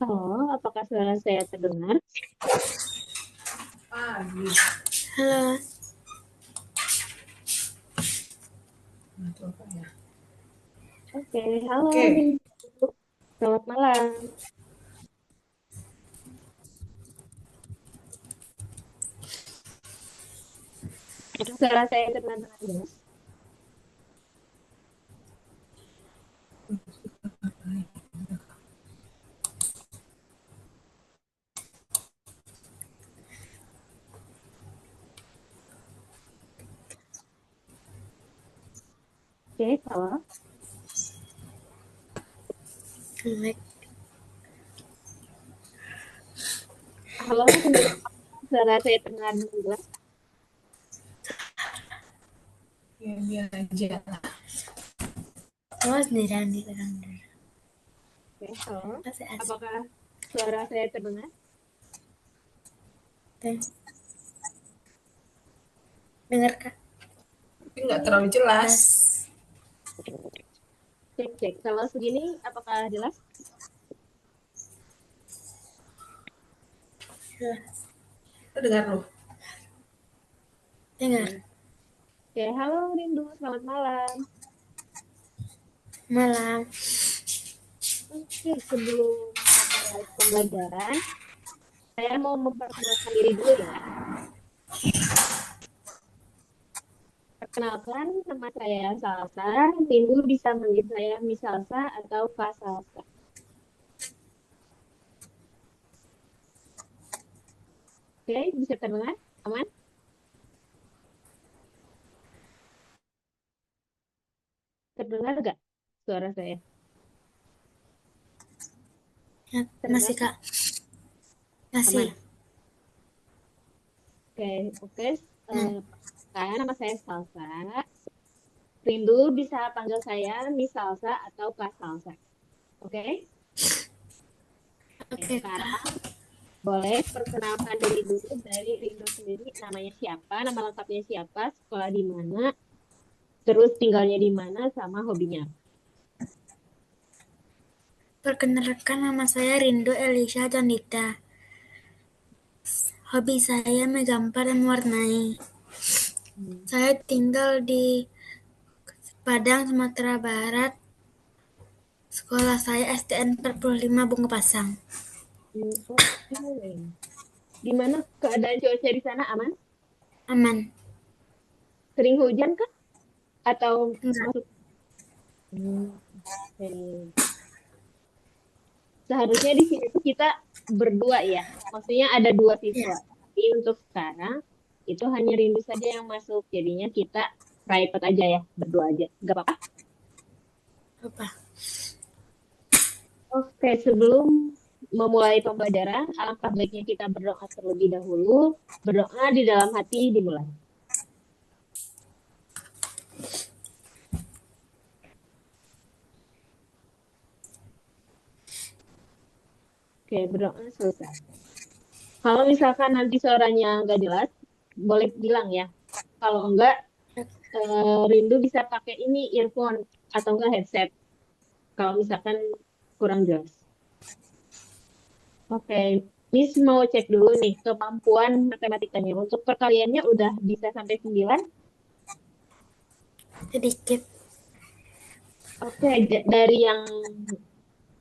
Halo, apakah suara saya terdengar? Halo, Oke, halo Oke, Rindu. Selamat malam. Apakah suara saya terdengar jelas? Oke, halo. Mike. Halo, Rindu. Suara saya terdengar dengan jelas? ya biar aja. Oh, sendirian di orang dulu. Oke, halo. Masih asik. Apakah suara saya terdengar? Dan dengar kak? Tapi nggak terlalu jelas. Pas. Cek, cek. Kalau segini, apakah jelas? Lo dengar lo. Dengar. Oke. Oke, halo Rindu. Selamat malam. Malam. Oke, sebelum memulai pembelajaran, saya mau memperkenalkan diri dulu ya. Perkenalkan, nama saya Salsa. Rindu bisa manggil saya Miss Salsa atau Kak Salsa. Oke, bisa terdengar? Aman? Terdengar nggak suara saya? Ya, Terdengar masih kah? kak. Masih. Aman? Oke, oke. Hmm. Perkenalkan, nama saya Salsa. Rindu bisa panggil saya Miss Salsa atau Kak Salsa. Oke? Oke, Oke sekarang kak. boleh perkenalkan diri dulu dari Rindu sendiri. Namanya siapa? Nama lengkapnya siapa? Sekolah di mana? Terus tinggalnya di mana? Sama hobinya. Perkenalkan nama saya Rindu Elisha Candida. Hobi saya menggambar dan mewarnai. Hmm. Saya tinggal di Padang, Sumatera Barat. Sekolah saya SDN 45 Bunga Pasang. Oke. Gimana keadaan cuaca di sana aman? Aman. Sering hujan kah? Atau Enggak. masuk? Oke. Seharusnya di sini tuh kita berdua ya. Maksudnya ada dua Ya. siswa. Tapi untuk sekarang itu hanya Rindu saja yang masuk. Jadinya kita private aja ya, berdua aja. Gak apa-apa? Apa? Oke, sebelum memulai pembelajaran, alangkah baiknya kita berdoa terlebih dahulu. Berdoa di dalam hati dimulai. Oke, berdoa selesai. Kalau misalkan nanti suaranya nggak jelas, boleh bilang ya. Kalau enggak, Rindu bisa pakai ini earphone atau enggak headset. Kalau misalkan kurang jelas. Oke, Miss mau cek dulu nih kemampuan matematikanya. Untuk perkaliannya udah bisa sampai 9. Sedikit. Oke, dari yang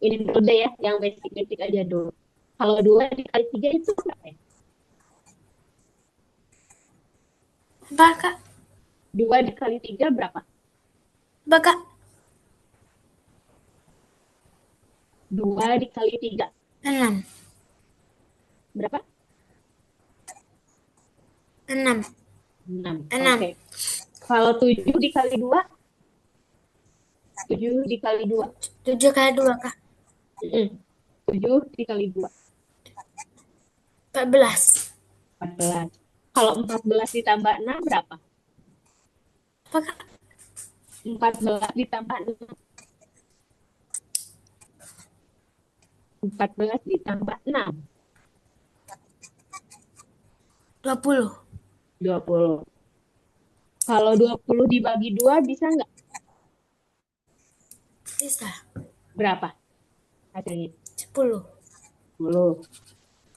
ini dulu deh ya, yang basic-basic aja dulu. Kalau 2 dikali 3 itu berapa ya? Apa kak? 2 dikali 3 berapa? Apa kak? 2 dikali 3 6. berapa? 6. 6. 6. Oke. Kalau 7 dikali 2, 7 dikali 2. 7 kali 2 kak. 7 dikali 2, 14. 14. Kalau 14 ditambah 6 berapa? Apa kak? 14 ditambah 6. 14 ditambah 6. 20. 20. Kalau 20 dibagi 2 bisa nggak? Bisa. Berapa hasilnya? 10. 10.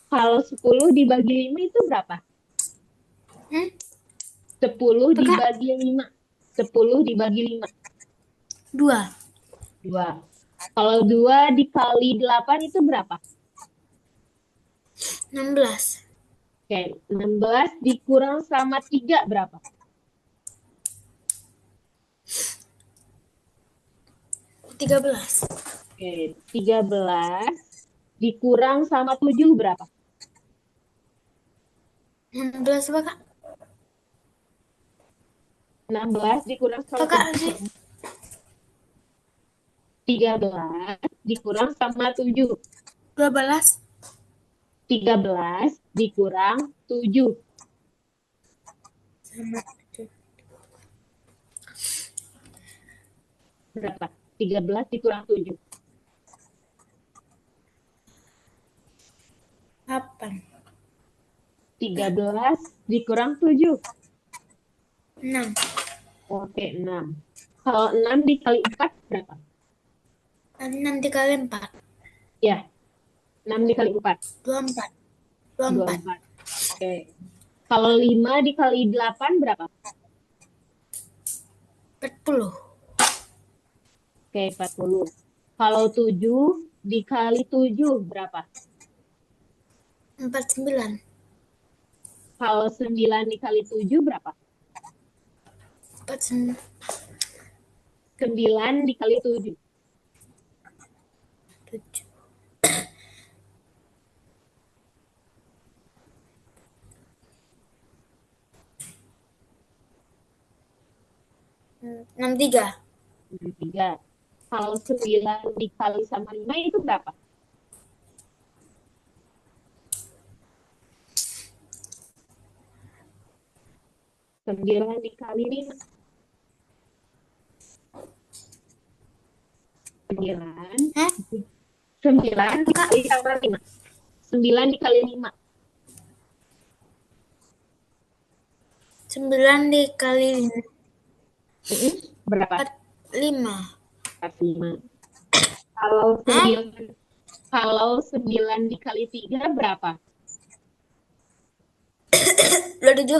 Kalau 10 dibagi 5 itu berapa? Hmm? 10 Apa, Kak? dibagi 5. 10 dibagi 5. 2. 2. Kalau 2 dikali 8 itu berapa? 16. Oke, 16 dikurang sama 3 berapa? 13. Oke, 13 dikurang sama 7 berapa? 16 apa, Kak? 16 dikurang sama Apa, Kak, 7 nanti? berapa? 13 dikurang sama 7. 12. 13 dikurang 7 Sama 7. berapa? 13 dikurang 7. 8. 13 dikurang 7. 6. Oke, 6. Kalau 6 dikali 4 berapa? 6 dikali 4. Ya, 6 dikali 4. 24. 24. 24. Oke. Kalau 5 dikali 8 berapa? 40. Oke, 40. Kalau 7 dikali 7 berapa? 49. Kalau 9 dikali 7 berapa? 49. 9 dikali 7. 7. 63. 3. Kalau 9 dikali sama 5 itu berapa? 9 dikali 5. 9. Hah? 9 Apa, Kak? dikali sama 5. 9 dikali 5. 9 dikali Berapa? 5. 5. Kalau Hah? 9 dikali 3 berapa? 27.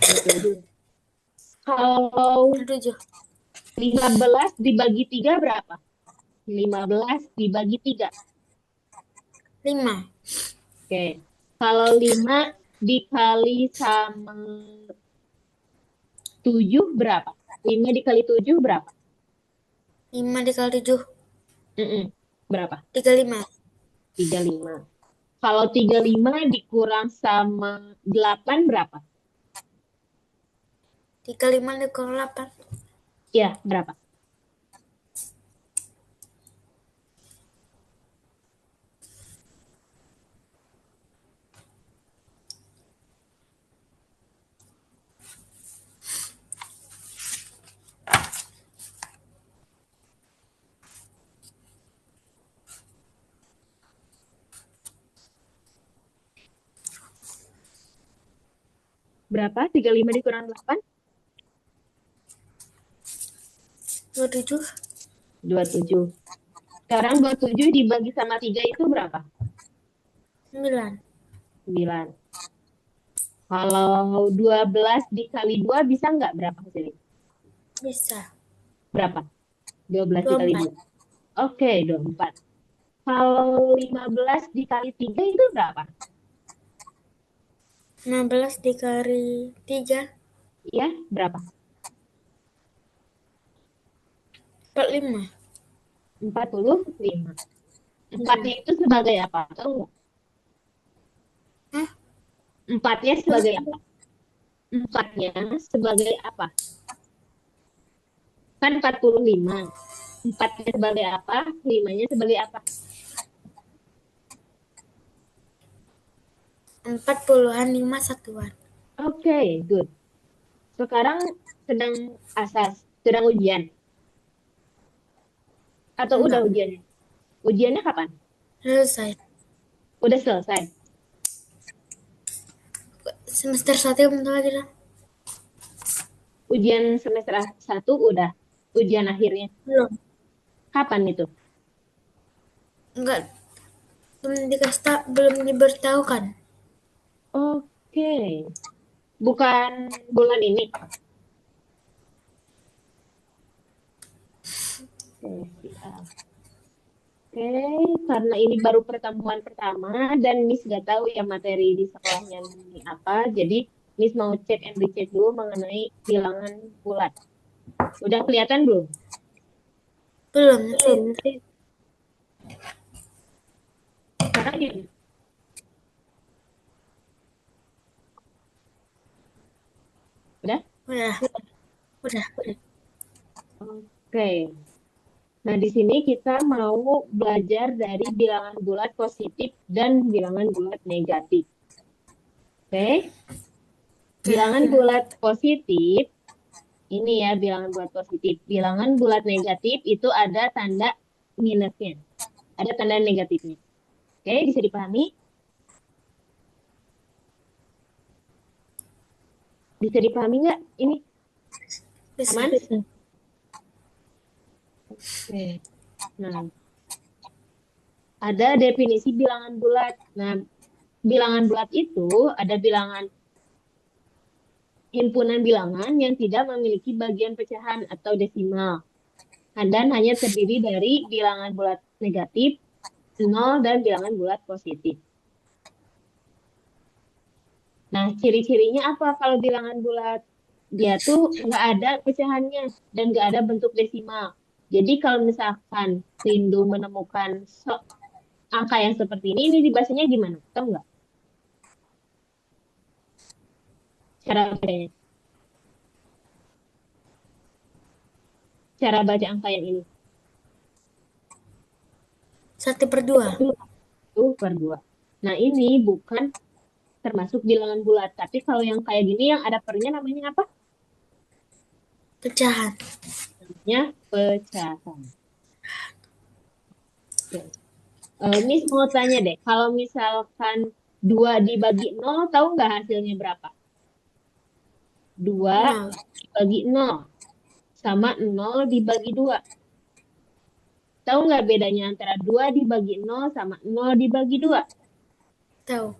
27. Kalau 27. 15 dibagi 3 berapa? 15 dibagi 3. 5. Oke. Kalau 5 dikali sama 7 berapa? 5 dikali 7 berapa? 5 dikali 7. Berapa? 35. 35. Kalau 35 dikurang sama 8 berapa? 35 dikurang 8. Ya, berapa? Berapa? 35 dikurang 8? 27. 27. Sekarang 27 dibagi sama 3 itu berapa? 9. 9. Kalau 12 dikali 2 bisa nggak berapa hasilnya? Bisa. Berapa? 12 dikali 2. Oke, 24. Kalau 15 dikali 3 itu berapa? 15 dikali 3. Ya, berapa? 45. 45. 4-nya itu sebagai apa? Tahu nggak? Hah? 4-nya sebagai apa? 4-nya sebagai apa? Kan 45. 4-nya sebagai apa? 5-nya sebagai apa? 40-an 5 satuan. Oke, good. Sekarang sedang asas, sedang ujian. Atau Enggak. udah ujiannya? Ujiannya kapan? Selesai. Udah selesai. Semester 1 bentar lagi lah. Ujian semester 1 udah. Ujian akhirnya. Belum. Kapan itu? Enggak. belum diberitahukan. Oke. Bukan bulan ini. Oke, siap. Oke, karena ini baru pertemuan pertama dan Miss gak tahu ya materi di sekolahnya ini apa, jadi Miss mau cek and recheck dulu mengenai bilangan bulat. Udah kelihatan belum? Belum, nanti Sekarang gini, udah? udah. Oke. Nah, di sini kita mau belajar dari bilangan bulat positif dan bilangan bulat negatif. Oke? Bilangan bulat positif, ini ya bilangan bulat positif. Bilangan bulat negatif itu ada tanda minusnya. Ada tanda negatifnya. Oke, bisa dipahami? Bisa dipahami nggak ini? Bisa. Aman? Oke. Nah, ada definisi bilangan bulat. Nah, bilangan bulat itu ada bilangan himpunan bilangan yang tidak memiliki bagian pecahan atau desimal. Dan hanya terdiri dari bilangan bulat negatif, 0, dan bilangan bulat positif. Nah, ciri-cirinya apa kalau bilangan bulat? Dia tuh nggak ada pecahannya dan nggak ada bentuk desimal. Jadi kalau misalkan Rindu menemukan angka yang seperti ini dibacanya gimana? Tahu nggak cara bacanya? Cara baca angka yang ini? 1/2. 1/2. Nah, ini bukan termasuk bilangan bulat. Tapi kalau yang kayak gini yang ada pernya namanya apa? Pecahan. Namanya pecahan. Oke. Miss mau tanya deh, kalau misalkan 2 dibagi 0, tahu nggak hasilnya berapa? 2 0. dibagi 0 sama 0 dibagi 2. Tahu nggak bedanya antara 2 dibagi 0 sama 0 dibagi 2? Tahu.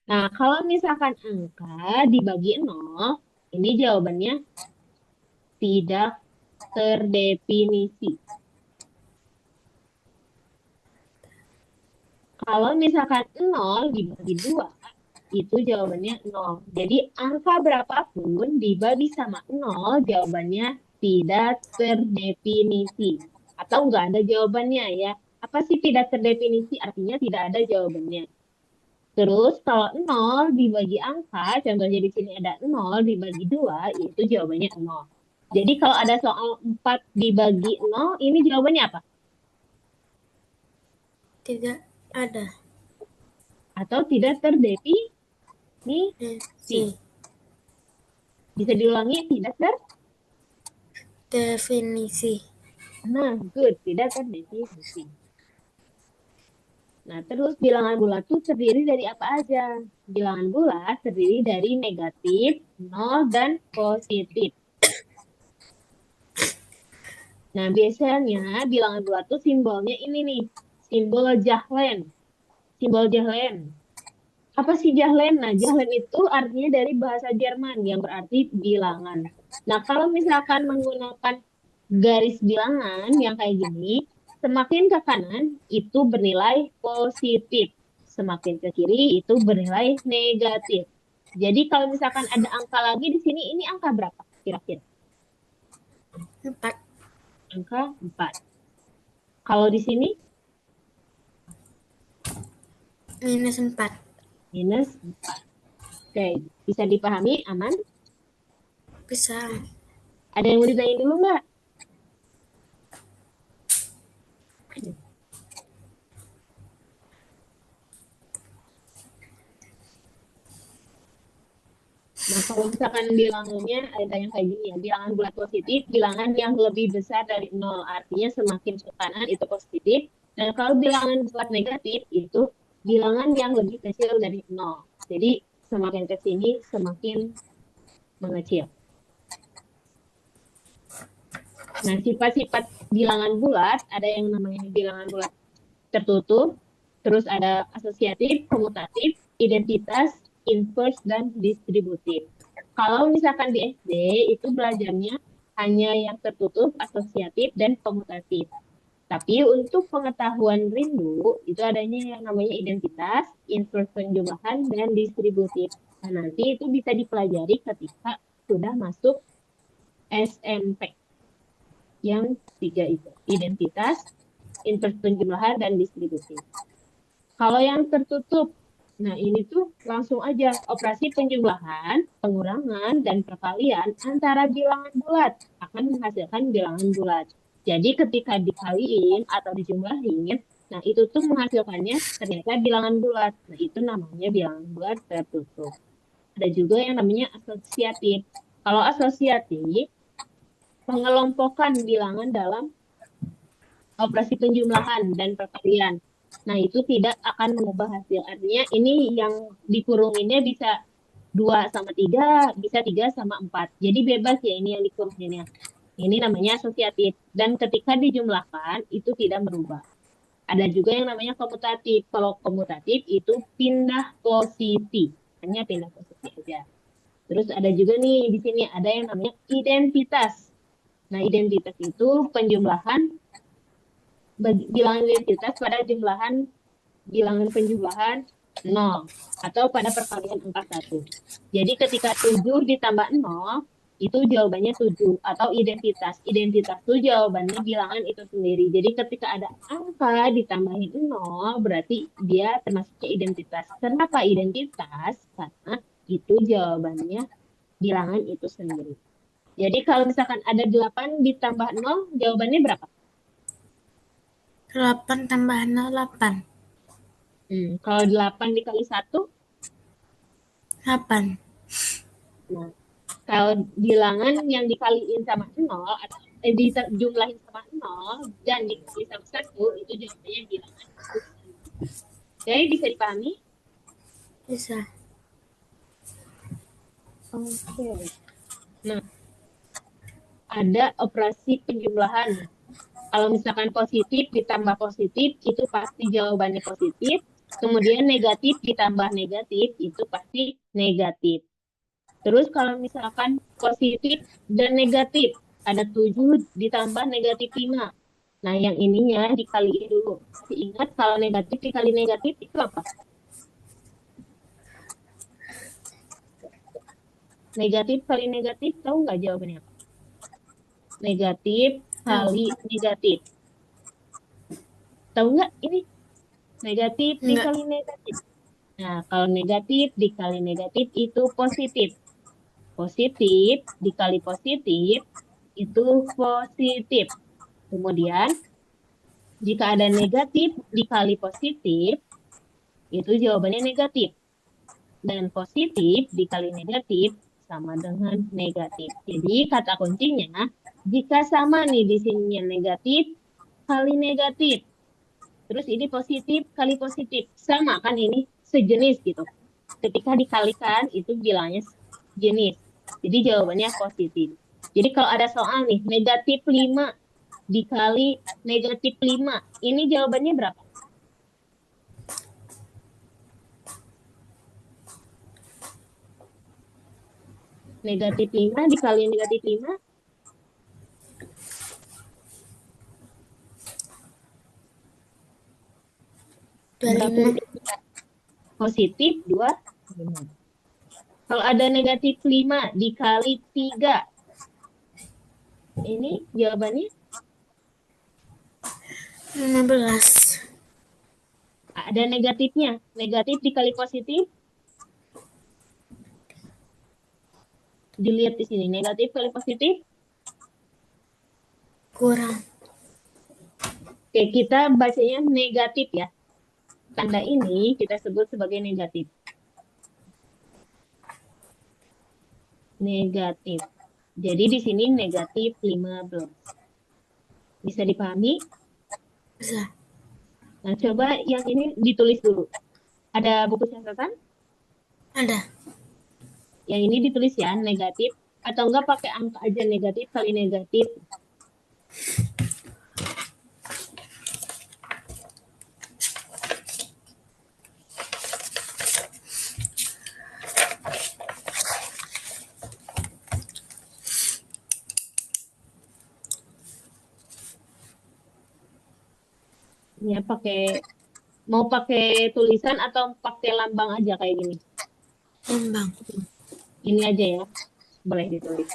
Nah, kalau misalkan angka dibagi 0, ini jawabannya tidak terdefinisi. Kalau misalkan 0 dibagi 2, itu jawabannya 0. Jadi angka berapapun dibagi sama 0, jawabannya tidak terdefinisi. Atau nggak ada jawabannya ya. Apa sih tidak terdefinisi? Artinya tidak ada jawabannya. Terus kalau 0 dibagi angka, contohnya di sini ada 0 dibagi 2, itu jawabannya 0. Jadi kalau ada soal 4 dibagi 0, ini jawabannya apa? Tidak ada. Atau tidak terdefinisi. Bisa diulangi, tidak Definisi. Nah, good. Tidak terdefinisi. Nah, terus bilangan bulat itu terdiri dari apa aja? Bilangan bulat terdiri dari negatif, 0, dan positif. Nah, biasanya bilangan bulat itu simbolnya ini nih. Simbol Jahlen. Simbol Jahlen. Apa sih Jahlen? Nah, Jahlen itu artinya dari bahasa Jerman yang berarti bilangan. Nah, kalau misalkan menggunakan garis bilangan yang kayak gini, semakin ke kanan itu bernilai positif. Semakin ke kiri itu bernilai negatif. Jadi kalau misalkan ada angka lagi di sini, ini angka berapa kira-kira? 4. Angka 4. Kalau di sini, -4. minus 4. Oke, bisa dipahami, aman? Bisa. Ada yang mau ditanya dulu nggak? Nah, kalau misalkan bilangannya ada yang kayak gini ya, bilangan bulat positif, bilangan yang lebih besar dari 0, artinya semakin ke kanan itu positif. Dan kalau bilangan bulat negatif itu bilangan yang lebih kecil dari 0. Jadi semakin ke sini semakin mengecil. Nah, sifat-sifat bilangan bulat ada yang namanya bilangan bulat tertutup, Terus ada asosiatif, komutatif, identitas, inverse, dan distributif. Kalau misalkan di SD itu belajarnya hanya yang tertutup, asosiatif, dan komutatif. Tapi untuk pengetahuan rindu itu adanya yang namanya identitas, inverse penjumlahan, dan distributif. Nah, nanti itu bisa dipelajari ketika sudah masuk SMP. Yang tiga itu, identitas, inverse penjumlahan, dan distributif. Kalau yang tertutup, nah ini tuh langsung aja operasi penjumlahan, pengurangan, dan perkalian antara bilangan bulat akan menghasilkan bilangan bulat. Jadi ketika dikaliin atau dijumlahin, nah itu tuh menghasilkannya ternyata bilangan bulat. Nah itu namanya bilangan bulat tertutup. Ada juga yang namanya asosiatif. Kalau asosiatif, pengelompokan bilangan dalam operasi penjumlahan dan perkalian. Nah, itu tidak akan mengubah hasil. Artinya ini yang dikurunginnya bisa 2 sama 3, bisa 3 sama 4. Jadi bebas ya ini yang dikuranginnya. Ini namanya asosiatif. Dan ketika dijumlahkan, itu tidak berubah. Ada juga yang namanya komutatif. Kalau komutatif itu pindah posisi. Hanya pindah posisi aja. Terus ada juga nih di sini ada yang namanya identitas. Nah, identitas itu penjumlahan bilangan identitas pada bilangan penjumlahan 0 atau pada perkalian angka 1. Jadi ketika 7 ditambah 0 itu jawabannya 7 atau identitas. Identitas itu jawabannya bilangan itu sendiri. Jadi ketika ada angka ditambahin 0 berarti dia termasuknya identitas. Kenapa identitas? Karena itu jawabannya bilangan itu sendiri. Jadi kalau misalkan ada 8 ditambah 0 jawabannya berapa? 8 tambah 0, 8. Kalau 8 dikali 1, 8. nah, kalau bilangan yang dikaliin sama 0, atau dijumlahin sama 0, dan dikali sama 1, itu jawabannya bilangan. Jadi bisa dipahami? Bisa. Oke. Nah, ada operasi penjumlahan. Kalau misalkan positif ditambah positif, itu pasti jawabannya positif. Kemudian negatif ditambah negatif, itu pasti negatif. Terus kalau misalkan positif dan negatif, ada 7 ditambah negatif 5. Nah, yang ininya dikaliin dulu. Masih ingat kalau negatif dikali negatif itu apa? Negatif kali negatif, tahu nggak jawabannya apa? Negatif kali negatif. Tahu nggak ini? Negatif dikali negatif. Nah, kalau negatif dikali negatif itu positif. Positif dikali positif itu positif. Kemudian, jika ada negatif dikali positif, itu jawabannya negatif. Dan positif dikali negatif sama dengan negatif. Jadi, kata kuncinya, jika sama nih di sini negatif kali negatif, terus ini positif kali positif, sama kan ini sejenis gitu. Ketika dikalikan, itu bilangnya jenis. Jadi, jawabannya positif. Jadi, kalau ada soal nih, negatif 5 dikali negatif 5. Ini jawabannya berapa? Negatif 5 dikali negatif 5. 25. Positif 2. Kalau ada negatif 5 dikali 3. Ini jawabannya 15. ada negatifnya. Negatif dikali positif. Dilihat di sini. Negatif kali positif. Kurang. Oke, kita bacanya negatif ya. Tanda ini kita sebut sebagai negatif. Negatif. Jadi di sini negatif 15. Bisa dipahami? Bisa. Nah, coba yang ini ditulis dulu. Ada buku catatan? Ada. Yang ini ditulis ya, negatif. Atau enggak pakai angka aja, negatif kali negatif. Ya, mau pakai tulisan atau pakai lambang aja kayak gini. Lambang. Ini aja ya, boleh ditulis.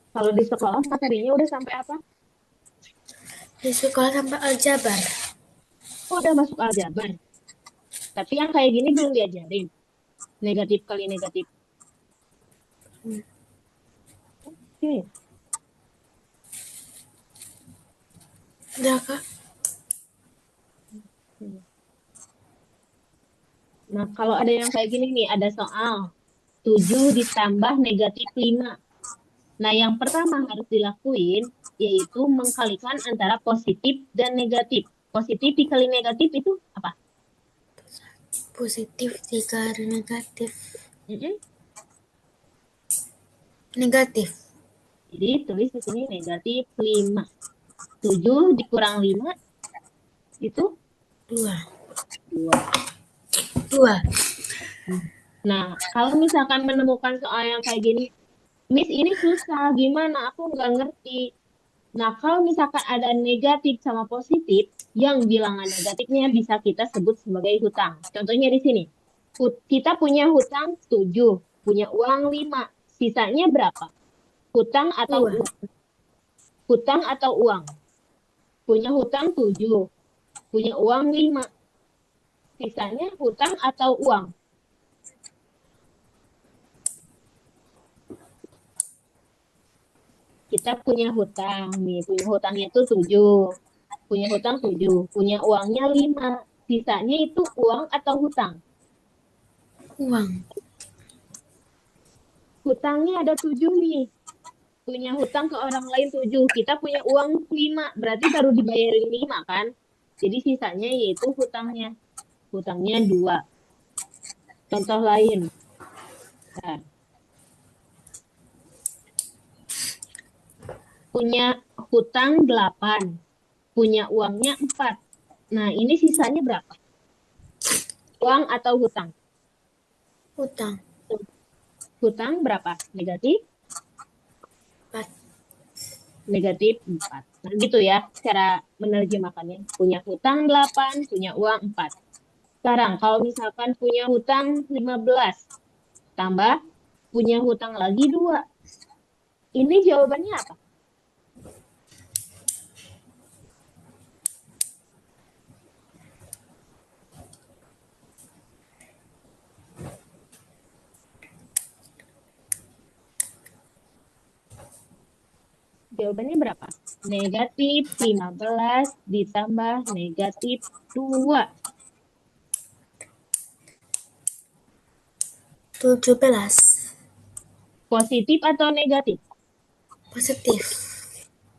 Kalau di sekolah materinya udah sampai apa? Di sekolah sampai aljabar. Oh, udah masuk aljabar. Tapi yang kayak gini belum diajarin. Negatif kali negatif. Oke. Udah, Kak. Nah, kalau ada yang kayak gini nih, ada soal 7 ditambah negatif 5. Nah, yang pertama harus dilakuin yaitu mengkalikan antara positif dan negatif. Positif dikali negatif itu apa? Positif dikali negatif. Mm-mm. Negatif. Jadi tulis di sini negatif 5. 7 dikurang 5 itu 2. 2. 2. Nah, kalau misalkan menemukan soal yang kayak gini, Miss ini susah, gimana? Aku nggak ngerti. Nah, kalau misalkan ada negatif sama positif, yang bilangan negatifnya bisa kita sebut sebagai hutang. Contohnya di sini, kita punya hutang 7, punya uang 5. Sisanya berapa? Hutang atau 2. uang? Hutang atau uang? Punya hutang 7, punya uang 5. Sisanya hutang atau uang? Kita punya hutang nih, punya hutangnya itu 7. Punya hutang 7, punya uangnya 5. Sisanya itu uang atau hutang? Uang. Hutangnya ada 7 nih. Punya hutang ke orang lain 7. Kita punya uang 5. Berarti baru dibayarin 5 kan? Jadi sisanya yaitu hutangnya. Hutangnya 2. Contoh lain. Nah, punya hutang 8. Punya uangnya 4. Nah, ini sisanya berapa? Uang atau hutang? Hutang. Hutang berapa? Negatif? 4. Negatif 4. Nah, gitu ya cara menerjemahkannya. Punya hutang 8, punya uang 4. Sekarang kalau misalkan punya hutang 15, tambah punya hutang lagi 2. Ini jawabannya apa? Jawabannya berapa? Negatif 15 ditambah negatif 2. 17. Positif atau negatif? Positif.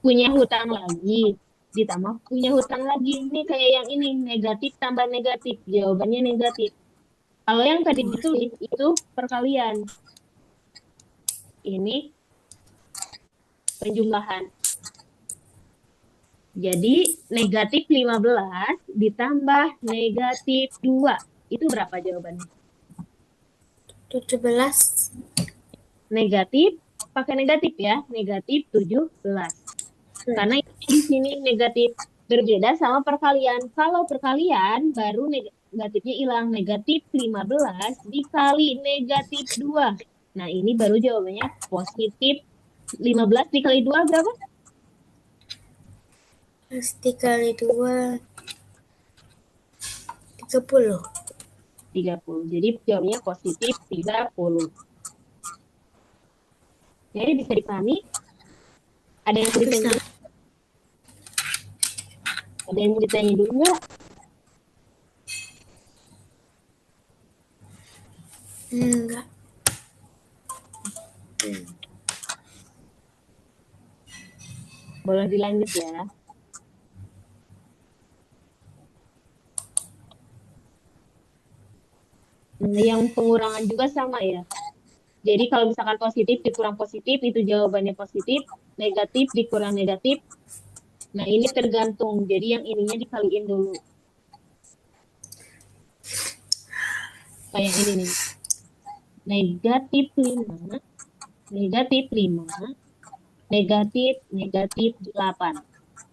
Punya hutang lagi. Ditambah punya hutang lagi. Ini kayak yang ini. Negatif tambah negatif. Jawabannya negatif. Kalau yang tadi ditulis itu perkalian. Ini penjumlahan. Jadi negatif 15 ditambah negatif 2. Itu berapa jawabannya? 17. Negatif, pakai negatif ya. Negatif 17. Karena di sini negatif berbeda sama perkalian. Kalau perkalian baru negatifnya hilang. Negatif 15 dikali negatif 2. Nah, ini baru jawabannya positif 15 dikali 2 berapa? Dikali 2. 30. 30. Jadi jawabnya positif 30. Jadi bisa dipahami? Ada yang mau ditanya? Bisa. Ada yang mau ditanya dulu nggak? Enggak. Boleh dilanjut ya. Nah, yang pengurangan juga sama ya. Jadi kalau misalkan positif dikurang positif itu jawabannya positif, negatif dikurang negatif. Nah, ini tergantung. Jadi yang ininya dikaliin dulu. Kayak ini nih. Negatif 5, negatif 5, negatif, negatif 8.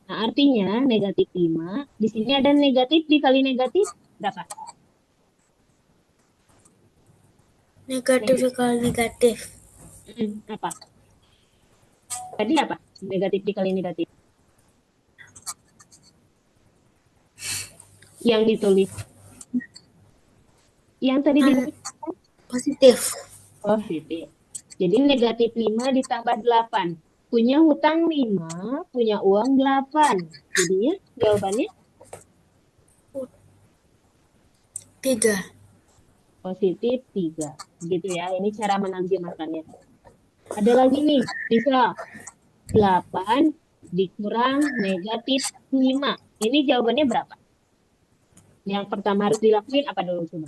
Nah, artinya negatif 5, di sini ada negatif dikali negatif berapa? Negatif dikali negatif. Apa? Tadi apa? Negatif dikali negatif. Yang ditulis. Yang tadi ditulis Positif. positif. Jadi negatif 5 ditambah 8. Punya hutang 5, punya uang 8. Jadinya jawabannya 3. positif 3. Gitu ya, ini cara menerjemahkannya. Ada lagi nih, bisa 8 dikurang negatif 5. Ini jawabannya berapa? Yang pertama harus dilakuin apa dulu coba?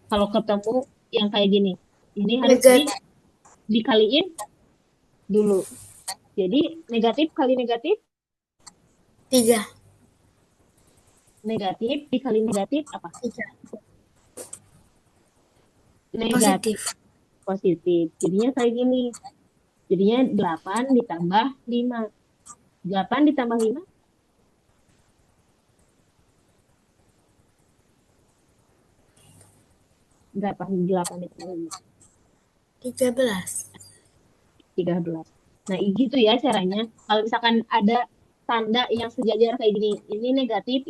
Kalau ketemu yang kayak gini, ini harus Negatif. dikaliin dulu. Jadi negatif kali negatif, 3. negatif dikali negatif apa? 3. Negatif Positif. positif. Jadinya kayak gini. Jadinya 8 ditambah 5. 8 ditambah 5 berapa? 8 ditambah 5. 13. 13. Nah, gitu ya caranya. Kalau misalkan ada tanda yang sejajar kayak gini, ini negatif,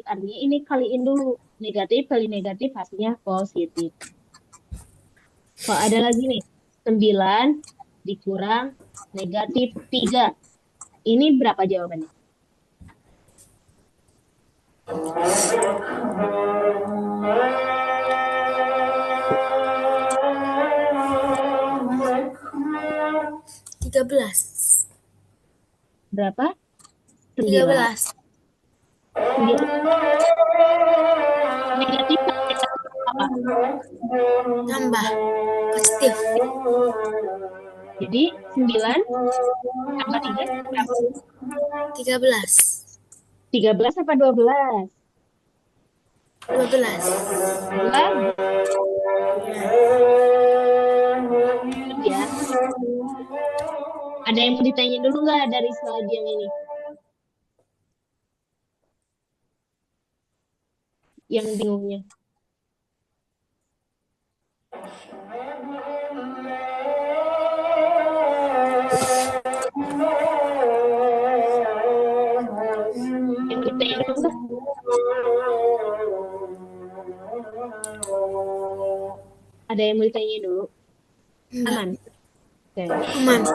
artinya ini kaliin dulu. Negatif kali negatif hasilnya positif. Kalau ada lagi nih, 9 dikurang negatif 3. Ini berapa jawabannya? Tiga belas. Berapa? 9. 13. 9 negatif kali negatif apa? Tambah. Positif. Jadi 9 tambah 3 berapa? 13. 13 apa 12? 12. 12 ya. Ada yang mau ditanya dulu nggak dari slide yang ini? Yang bingungnya. Yang mau ditanya dulu nggak? Ada yang mau ditanya dulu? Enggak. Aman. Oke. Aman.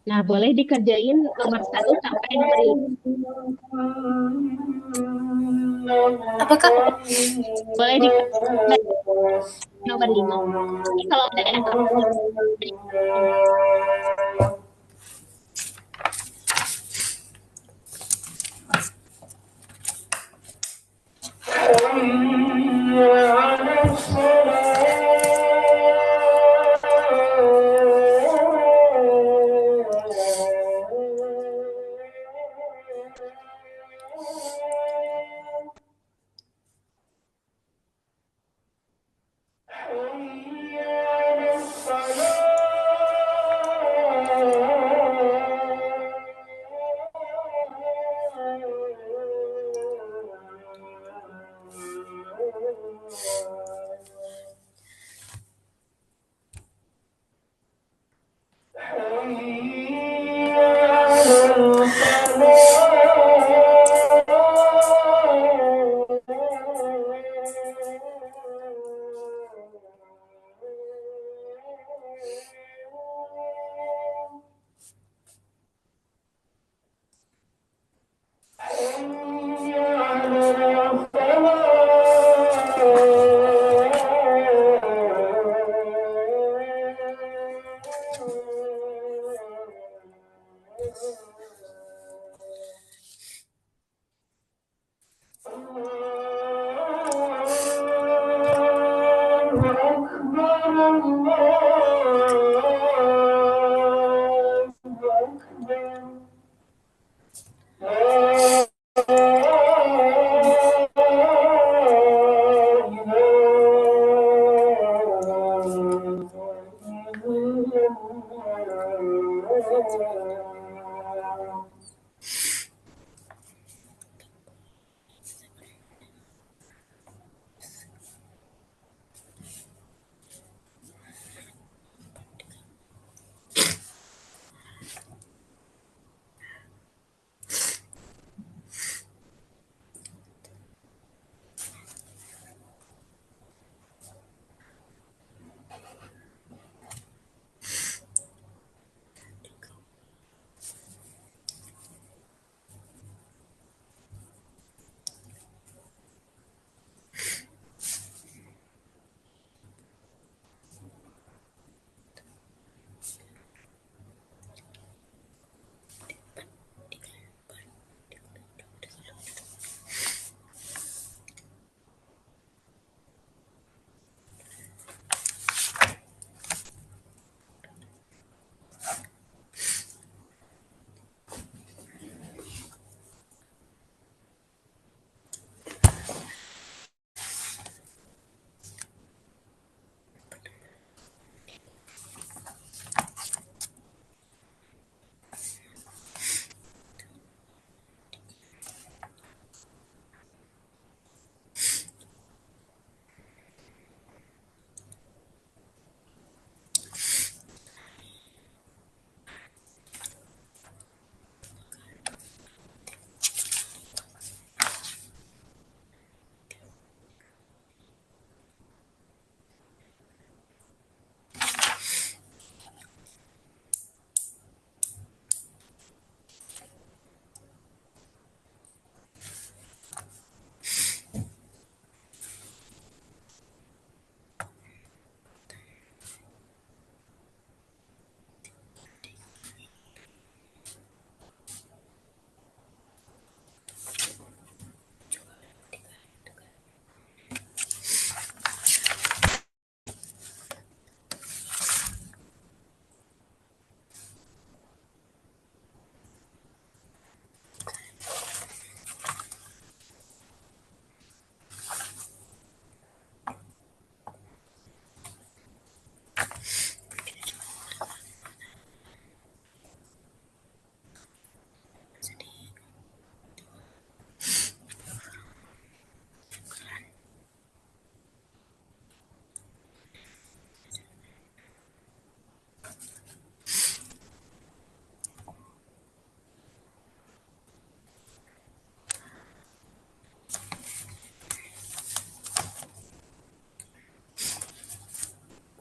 Nah, boleh dikerjain nomor 1 sampai nomor 5. Apakah Boleh dikerjain nomor 5. Jadi kalau ada yang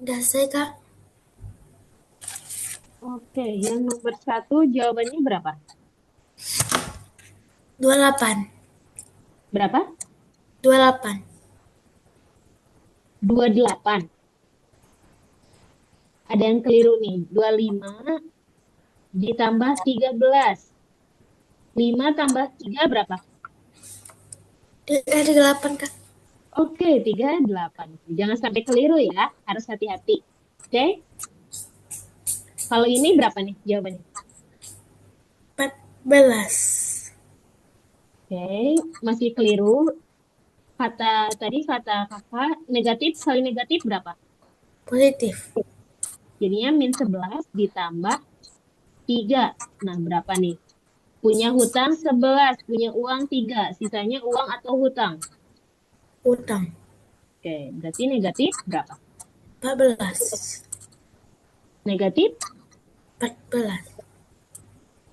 Udah selesai, Kak. Oke, yang nomor 1 jawabannya berapa? 28. Berapa? 28. 28. Ada yang keliru nih. 25 ditambah 13. 5 tambah 3 berapa? 38, Kak. Oke, 38. Jangan sampai keliru ya. Harus hati-hati. Oke? Kalau ini berapa nih jawabannya? 14. Oke, masih keliru. Tadi kata kakak negatif kali negatif berapa? Positif. Jadinya min 11 ditambah 3. Nah, berapa nih? Punya hutang 11, punya uang 3. Sisanya uang atau hutang? Utang. Oke, berarti negatif berapa? 14. Negatif? 14.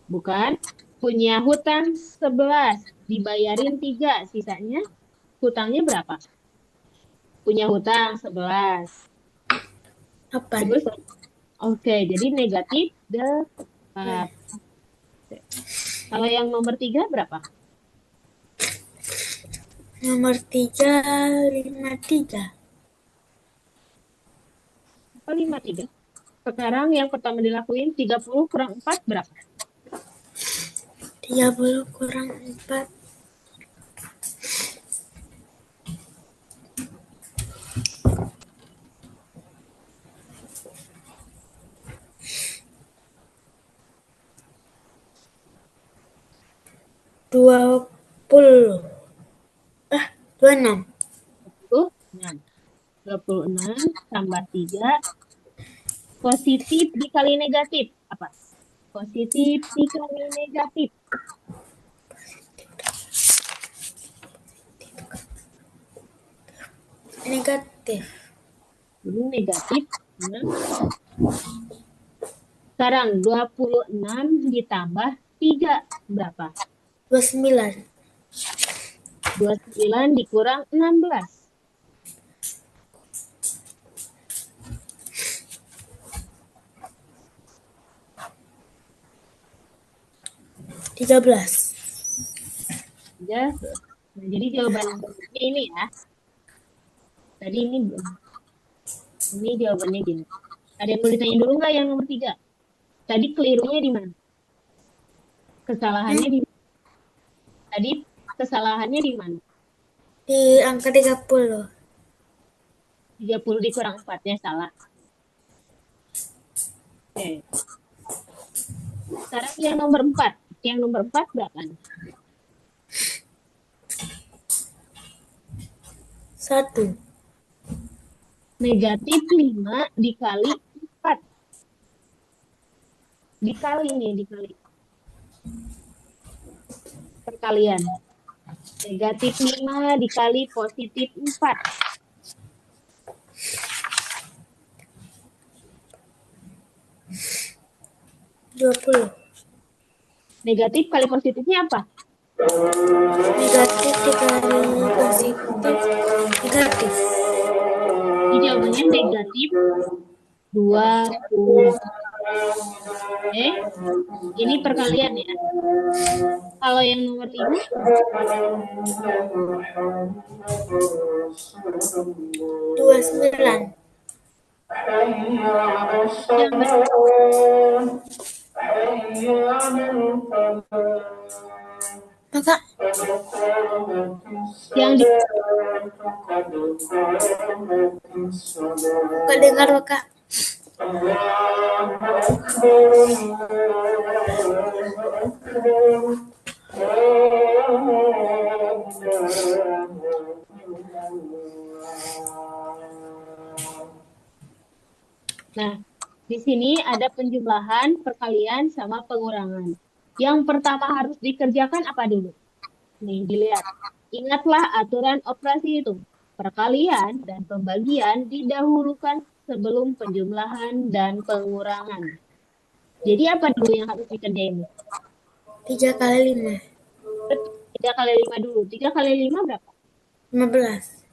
Bukan. Punya hutang 11, dibayarin 3. Sisanya hutangnya berapa? Punya hutang 11. 8. Terus, oke, jadi negatif 8. Kalau yang nomor 3 berapa? Nomor 3, 53. Apa 53? Sekarang yang pertama dilakuin 30 kurang 4 berapa? 30 kurang 4. 20. 26. 26. 26 tambah 3. Positif dikali negatif. Apa? Positif dikali negatif. Negatif. Ini negatif. Nah, sekarang 26 ditambah 3 berapa? 29. 29 dikurang 16. 13. Ya. Nah, jadi jawabannya ini ya. Tadi ini belum. Ini jawabannya gini. Ada yang mau ditanya dulu nggak yang nomor 3? Tadi kelirunya di mana? Kesalahannya di Tadi kesalahannya di mana? Di angka 30. 30 dikurang 4-nya salah. Oke. Sekarang yang nomor 4. Yang nomor 4 berapa? 1. Negatif 5 dikali 4. Dikali nih, dikali. Perkalian. Negatif 5 dikali positif 4. 20. Negatif kali positifnya apa? Negatif dikali positif. Negatif. Jadi jawabannya negatif 20. Oke. Ini perkalian ya. Kalau yang nomor 5, 29. yang berapa? Maka Yang di gak dengar, Kak. Nah, di sini ada penjumlahan, perkalian, sama pengurangan. Yang pertama harus dikerjakan apa dulu? Nih, dilihat. Ingatlah aturan operasi itu. Perkalian dan pembagian didahulukan sebelum penjumlahan dan pengurangan. Jadi apa dulu yang harus dikerjain? 3 kali 5. 3 kali 5 dulu. 3 kali 5 berapa? 15.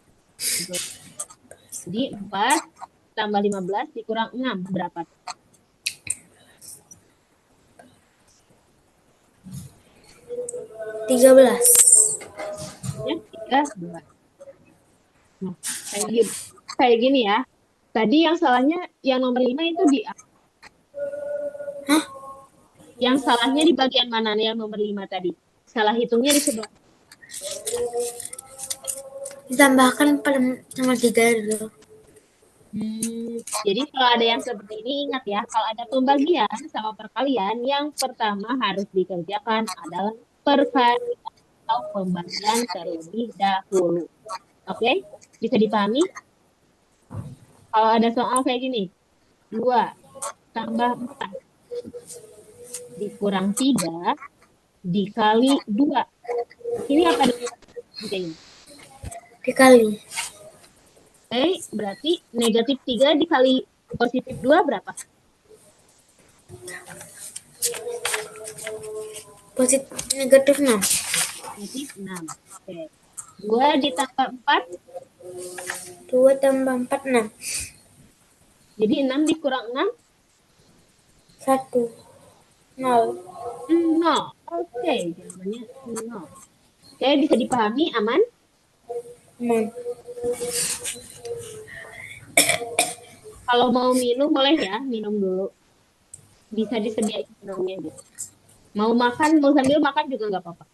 Jadi 4 tambah 15 dikurang 6 berapa? 13. Ya, 13. Nah, kayak gini ya. Tadi yang salahnya yang nomor 5 itu di A. Hah? Yang salahnya di bagian mana nih yang nomor 5 tadi? Salah hitungnya di sebelah. Ditambahkan pada nomor 3 dulu. Jadi kalau ada yang seperti ini ingat ya, kalau ada pembagian sama perkalian, yang pertama harus dikerjakan adalah perkalian atau pembagian terlebih dahulu. Oke? Bisa dipahami? Kalau ada soal kayak gini, 2 tambah 4 dikurang 3 dikali 2. Ini apa ini? Dikali. Oke, berarti negatif 3 dikali positif 2 berapa? Negatif 6. Negatif 6. Oke. 2 ditambah 4, 2 tambah 4, 6. jadi 6 dikurang 6, 1. 0. 0. Oke, jawabannya 0. Oke, bisa dipahami, aman? Aman. Kalau mau minum boleh ya, minum dulu. Bisa disediain minumnya gitu. Mau makan, mau sambil makan juga nggak apa-apa.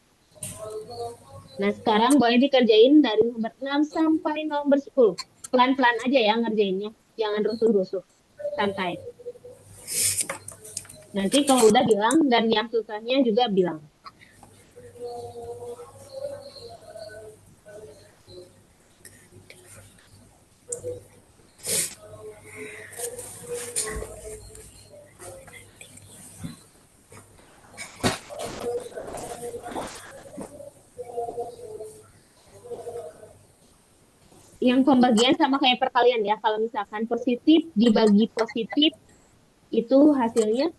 Nah, sekarang boleh dikerjain dari nomor 6 sampai nomor 10. Pelan-pelan aja ya ngerjainnya. Jangan rusuh-rusuh. Santai. Nanti kalau udah bilang, dan yang susahnya juga bilang. Yang pembagian sama kayak perkalian ya. Kalau misalkan positif dibagi positif, itu hasilnya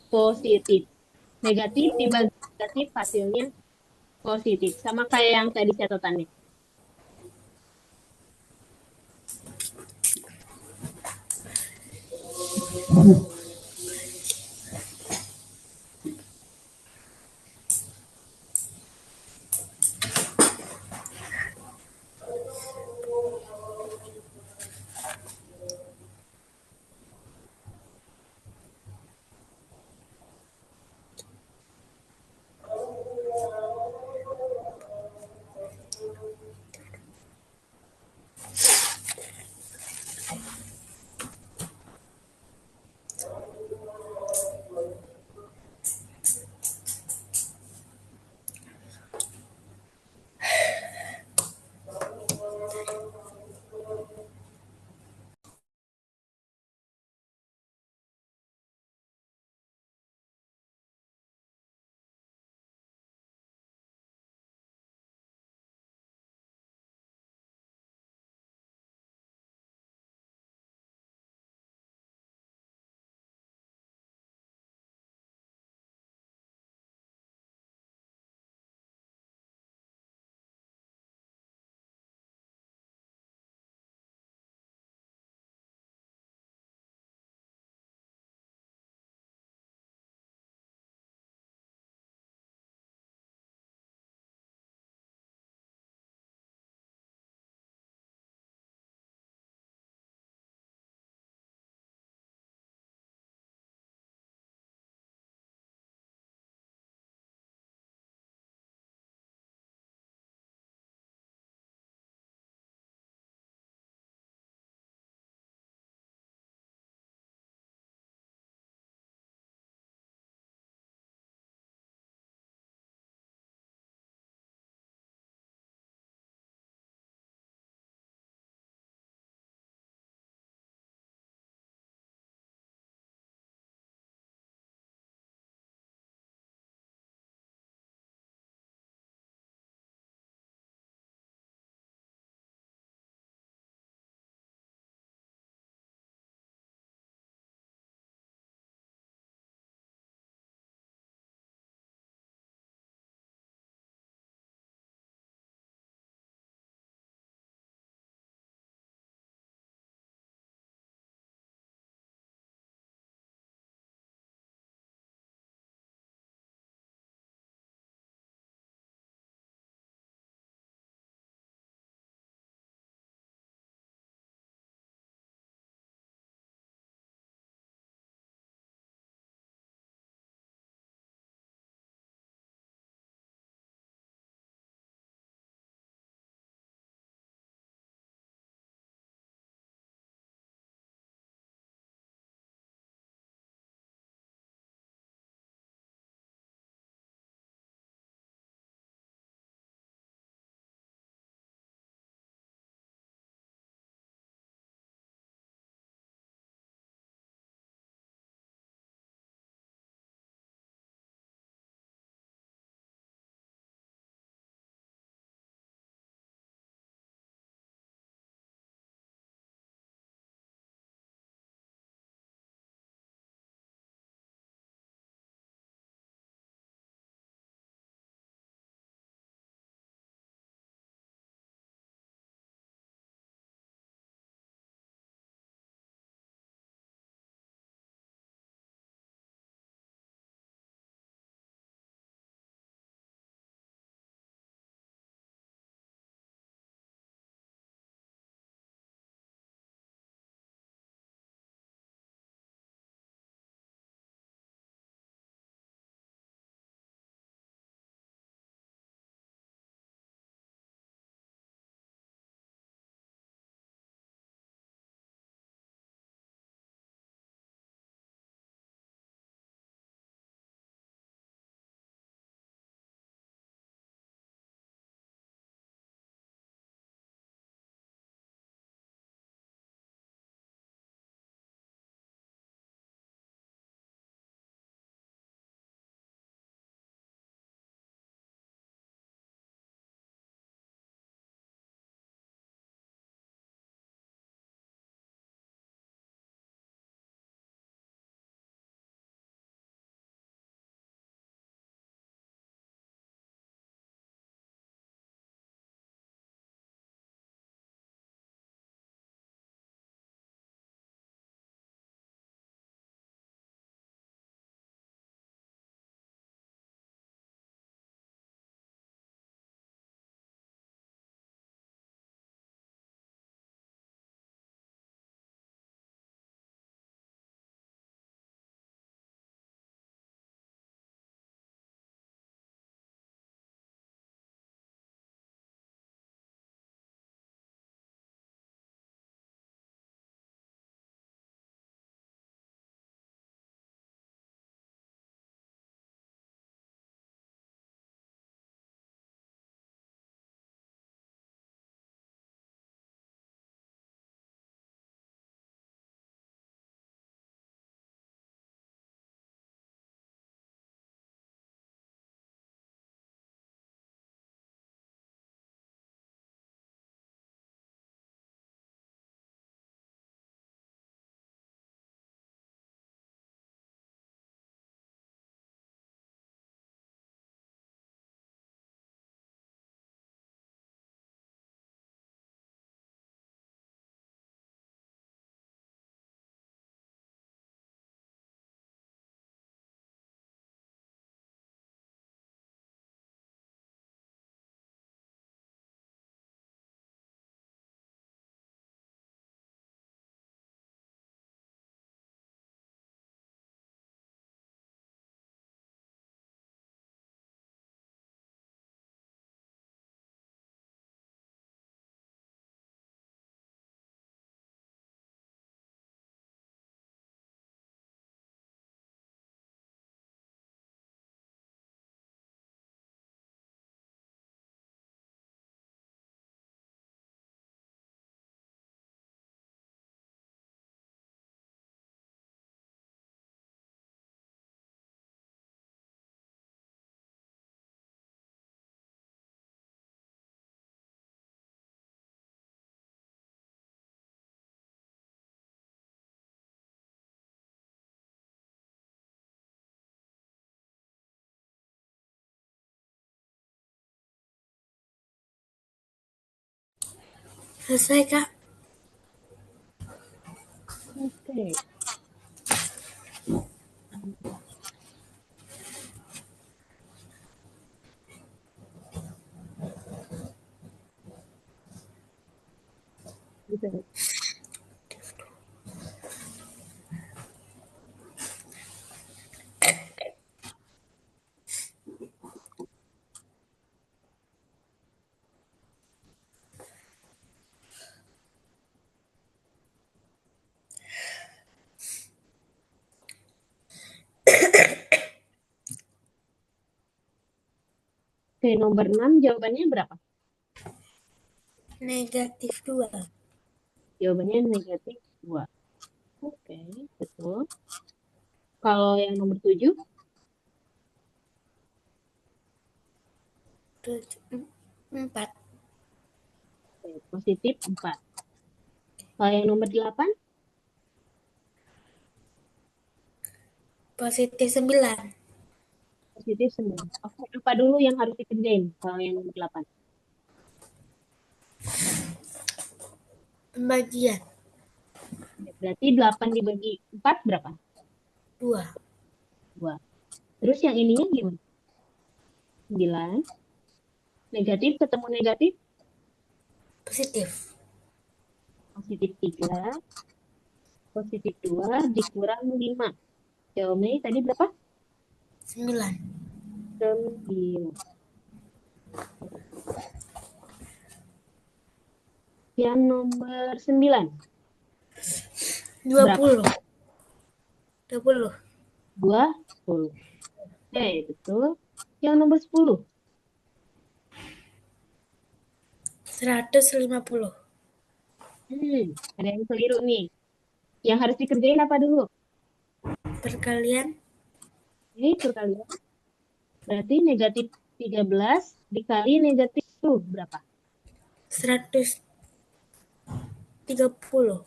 positif. Negatif dibagi negatif, hasilnya positif. Sama kayak yang tadi catatannya. Selesai, Kak. Oke. Bisa. Oke, nomor 6 jawabannya berapa? Negatif 2. Jawabannya negatif 2. Oke, betul. Kalau yang nomor 7? 4. Oke, positif 4. Kalau yang nomor 8? Positif 9. Positif 9. Oke, apa dulu yang harus dikerjain kalau yang nomor 8? Pembagian. Berarti 8 dibagi 4 berapa? 2. 2. Terus yang ininya gimana? 9. Negatif ketemu negatif? Positif. Positif 3. Positif 2 dikurang 5. Jawabannya tadi berapa? 9. 9. Yang nomor 9. 20. 20. 20. Oke, betul. Yang nomor 10. 150. Ada yang keliru nih. Yang harus dikerjain apa dulu? Perkalian. Ini perkalian. Berarti negatif 13 dikali negatif 10 berapa? 130.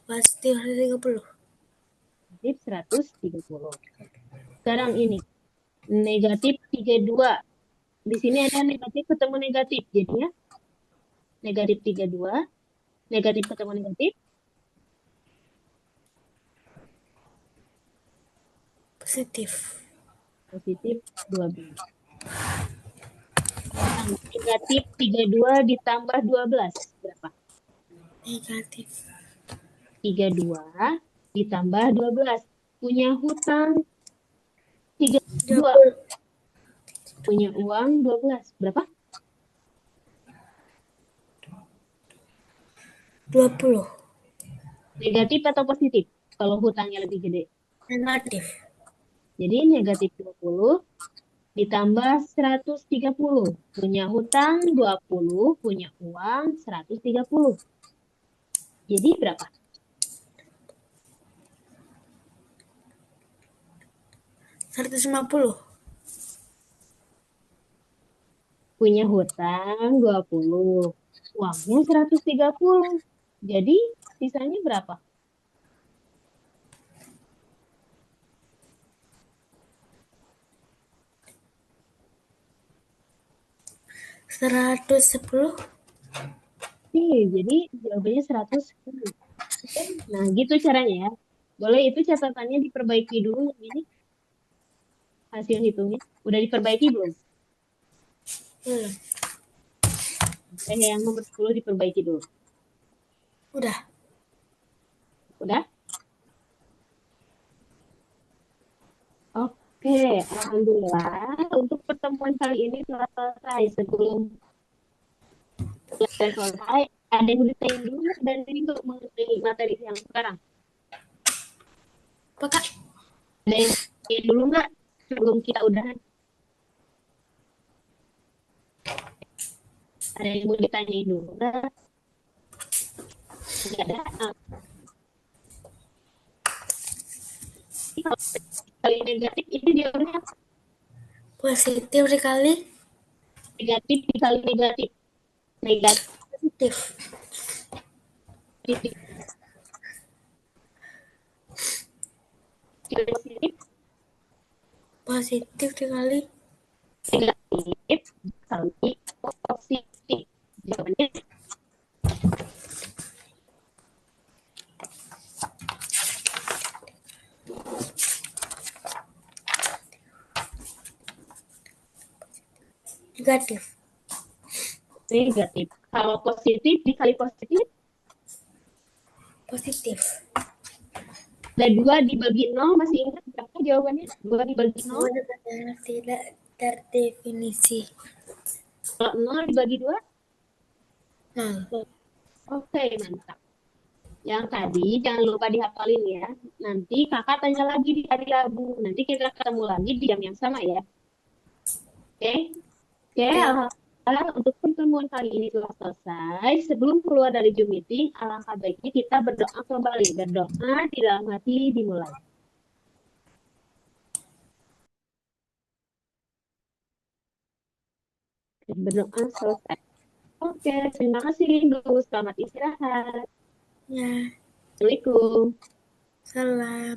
Pasti 130. Negatif 130. Sekarang ini. Negatif 32. Di sini ada negatif ketemu negatif. Jadinya negatif 32. Negatif ketemu negatif. Positif. Positif 12. Negatif 32 ditambah 12 berapa? Negatif. 32 ditambah 12. Punya hutang 32. 20. Punya uang 12. Berapa? 20. Negatif atau positif? Kalau hutangnya lebih gede. Negatif. Jadi negatif 20 ditambah 130. Punya hutang 20, punya uang 130. Jadi berapa? 150. Punya hutang 20, uangnya 130. Jadi sisanya berapa? 110. Jadi jawabannya 110. Oke, nah gitu caranya ya. Boleh itu catatannya diperbaiki dulu yang ini hasil hitungnya. Udah diperbaiki belum? Yang nomor 10 diperbaiki dulu. Udah. Udah? Oke, alhamdulillah untuk pertemuan kali ini telah selesai. Sebelum selesai, ada yang ditanyain dulu nggak dari untuk mengenai materi yang sekarang? Apa, Kak? Ada yang ditanyain dulu nggak sebelum kita udahan? Ada yang mau ditanyain dulu nggak? Nggak ada. Kalau kali negatif itu jawabannya apa? Positif dikali Negatif dikali negatif. Negatif positif. dikali positif. Positif dikali Negatif dikali positif. Jawabannya Negatif. Negatif. Kalau positif dikali positif, Positif. ada 2 dibagi 0, masih ingat berapa jawabannya? 2 dibagi 0, Jawaban adalah tidak terdefinisi. kalau 0 dibagi 2, 0. oke, mantap. Yang tadi jangan lupa dihafalin ya. Nanti kakak tanya lagi di hari Rabu. Nanti kita ketemu lagi di jam yang sama ya. Oke? Oke, Oke. alhamdulillah untuk pertemuan kali ini telah selesai. Sebelum keluar dari Zoom meeting, alangkah baiknya kita berdoa kembali. Berdoa di dalam hati dimulai. Berdoa selesai. Oke, terima kasih Rindu. Selamat istirahat. Ya. Assalamualaikum. Salam.